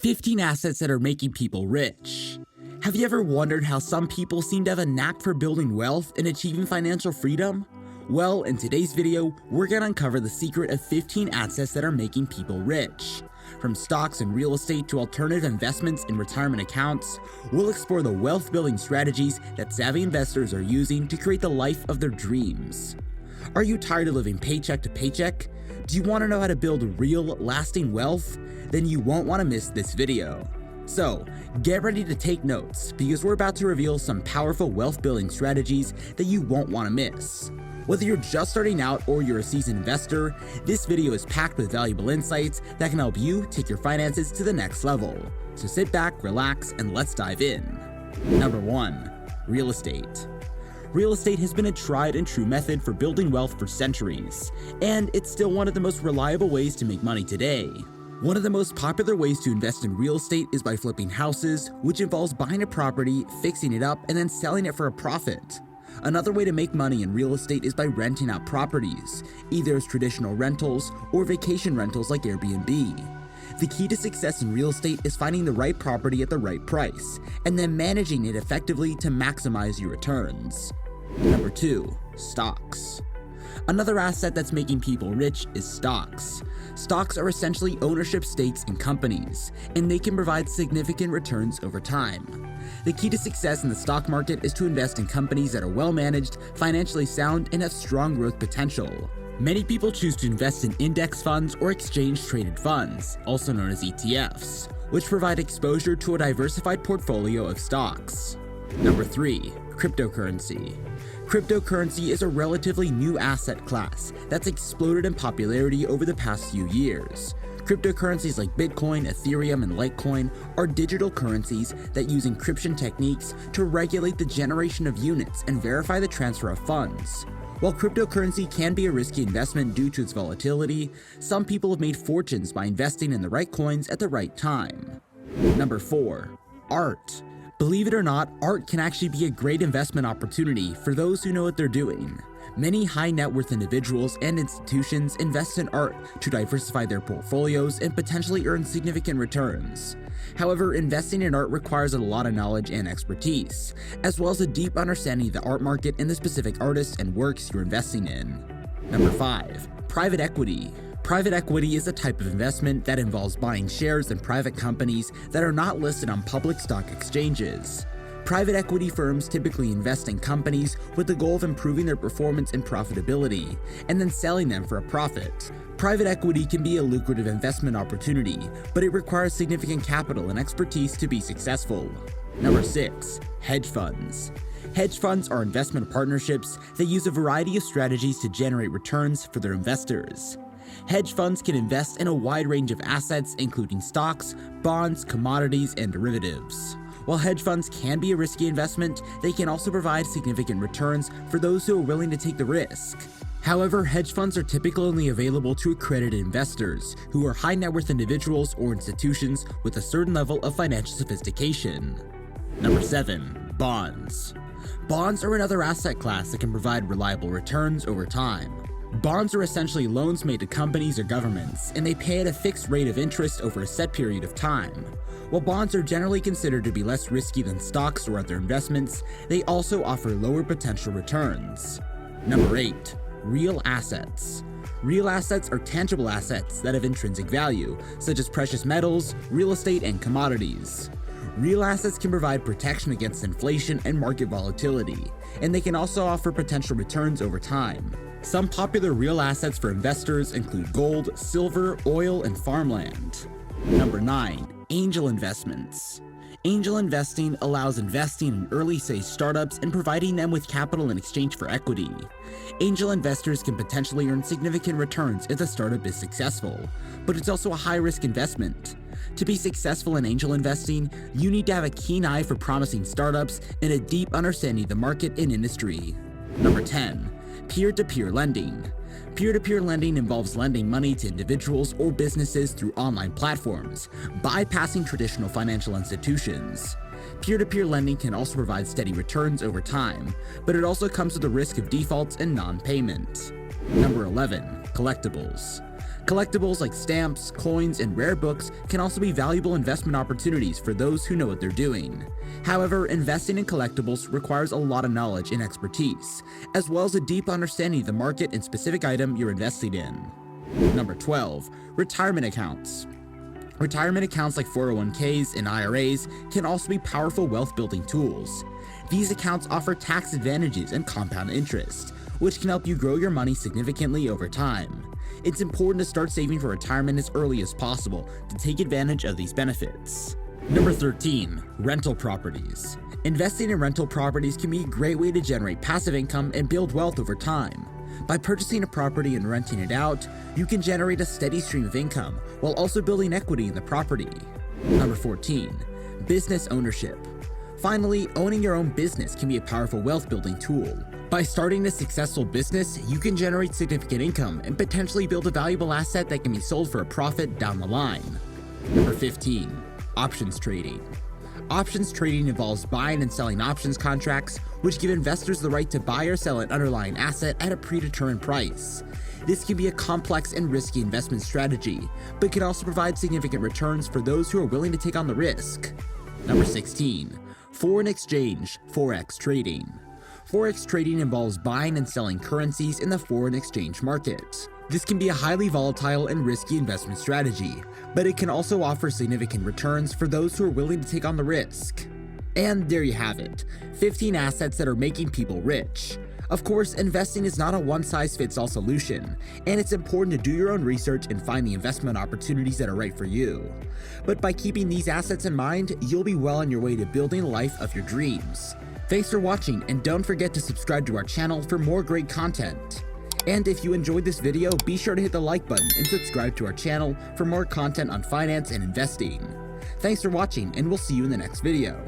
15 assets that are making people rich. Have you ever wondered how some people seem to have a knack for building wealth and achieving financial freedom? Well, in today's video, we're going to uncover the secret of 15 assets that are making people rich. From stocks and real estate to alternative investments and retirement accounts, we'll explore the wealth-building strategies that savvy investors are using to create the life of their dreams. Are you tired of living paycheck to paycheck? Do you want to know how to build real, lasting wealth? Then you won't want to miss this video. So, get ready to take notes, because we're about to reveal some powerful wealth-building strategies that you won't want to miss. Whether you're just starting out or you're a seasoned investor, this video is packed with valuable insights that can help you take your finances to the next level. So sit back, relax, and let's dive in. Number 1. Real estate. Real estate has been a tried and true method for building wealth for centuries, and it's still one of the most reliable ways to make money today. One of the most popular ways to invest in real estate is by flipping houses, which involves buying a property, fixing it up, and then selling it for a profit. Another way to make money in real estate is by renting out properties, either as traditional rentals or vacation rentals like Airbnb. The key to success in real estate is finding the right property at the right price, and then managing it effectively to maximize your returns. Number 2. Stocks. Another asset that's making people rich is stocks. Stocks are essentially ownership stakes in companies, and they can provide significant returns over time. The key to success in the stock market is to invest in companies that are well-managed, financially sound, and have strong growth potential. Many people choose to invest in index funds or exchange-traded funds, also known as ETFs, which provide exposure to a diversified portfolio of stocks. Number 3. Cryptocurrency. Cryptocurrency is a relatively new asset class that's exploded in popularity over the past few years. Cryptocurrencies like Bitcoin, Ethereum, and Litecoin are digital currencies that use encryption techniques to regulate the generation of units and verify the transfer of funds. While cryptocurrency can be a risky investment due to its volatility, some people have made fortunes by investing in the right coins at the right time. Number 4. Art. Believe it or not, art can actually be a great investment opportunity for those who know what they're doing. Many high net worth individuals and institutions invest in art to diversify their portfolios and potentially earn significant returns. However, investing in art requires a lot of knowledge and expertise, as well as a deep understanding of the art market and the specific artists and works you're investing in. Number 5. Private equity. Private equity is a type of investment that involves buying shares in private companies that are not listed on public stock exchanges. Private equity firms typically invest in companies with the goal of improving their performance and profitability, and then selling them for a profit. Private equity can be a lucrative investment opportunity, but it requires significant capital and expertise to be successful. Number 6. Hedge funds. Hedge funds are investment partnerships that use a variety of strategies to generate returns for their investors. Hedge funds can invest in a wide range of assets, including stocks, bonds, commodities, and derivatives. While hedge funds can be a risky investment, they can also provide significant returns for those who are willing to take the risk. However, hedge funds are typically only available to accredited investors, who are high net worth individuals or institutions with a certain level of financial sophistication. Number 7. Bonds. Bonds are another asset class that can provide reliable returns over time. Bonds are essentially loans made to companies or governments, and they pay at a fixed rate of interest over a set period of time. While bonds are generally considered to be less risky than stocks or other investments, they also offer lower potential returns. Number 8. Real assets. Real assets are tangible assets that have intrinsic value, such as precious metals, real estate, and commodities. Real assets can provide protection against inflation and market volatility, and they can also offer potential returns over time. Some popular real assets for investors include gold, silver, oil, and farmland. Number 9. Angel investments. Angel investing allows investing in early-stage startups and providing them with capital in exchange for equity. Angel investors can potentially earn significant returns if the startup is successful, but it's also a high-risk investment. To be successful in angel investing, you need to have a keen eye for promising startups and a deep understanding of the market and industry. Number 10. Peer-to-peer lending. Peer-to-peer lending involves lending money to individuals or businesses through online platforms, bypassing traditional financial institutions. Peer-to-peer lending can also provide steady returns over time, but it also comes with the risk of defaults and non-payment. Number 11. Collectibles. Collectibles like stamps, coins, and rare books can also be valuable investment opportunities for those who know what they're doing. However, investing in collectibles requires a lot of knowledge and expertise, as well as a deep understanding of the market and specific item you're investing in. Number 12. Retirement accounts. Retirement accounts like 401ks and IRAs can also be powerful wealth-building tools. These accounts offer tax advantages and compound interest, which can help you grow your money significantly over time. It's important to start saving for retirement as early as possible to take advantage of these benefits. Number 13. Rental properties. Investing in rental properties can be a great way to generate passive income and build wealth over time. By purchasing a property and renting it out, you can generate a steady stream of income while also building equity in the property. Number 14. Business ownership. Finally, owning your own business can be a powerful wealth-building tool. By starting a successful business, you can generate significant income and potentially build a valuable asset that can be sold for a profit down the line. Number 15. Options trading. Options trading involves buying and selling options contracts, which give investors the right to buy or sell an underlying asset at a predetermined price. This can be a complex and risky investment strategy, but can also provide significant returns for those who are willing to take on the risk. Number 16. Foreign exchange, Forex trading. Forex trading involves buying and selling currencies in the foreign exchange market. This can be a highly volatile and risky investment strategy, but it can also offer significant returns for those who are willing to take on the risk. And there you have it, 15 assets that are making people rich. Of course, investing is not a one-size-fits-all solution, and it's important to do your own research and find the investment opportunities that are right for you. But by keeping these assets in mind, you'll be well on your way to building the life of your dreams. Thanks for watching, and don't forget to subscribe to our channel for more great content. And if you enjoyed this video, be sure to hit the like button and subscribe to our channel for more content on finance and investing. Thanks for watching, and we'll see you in the next video.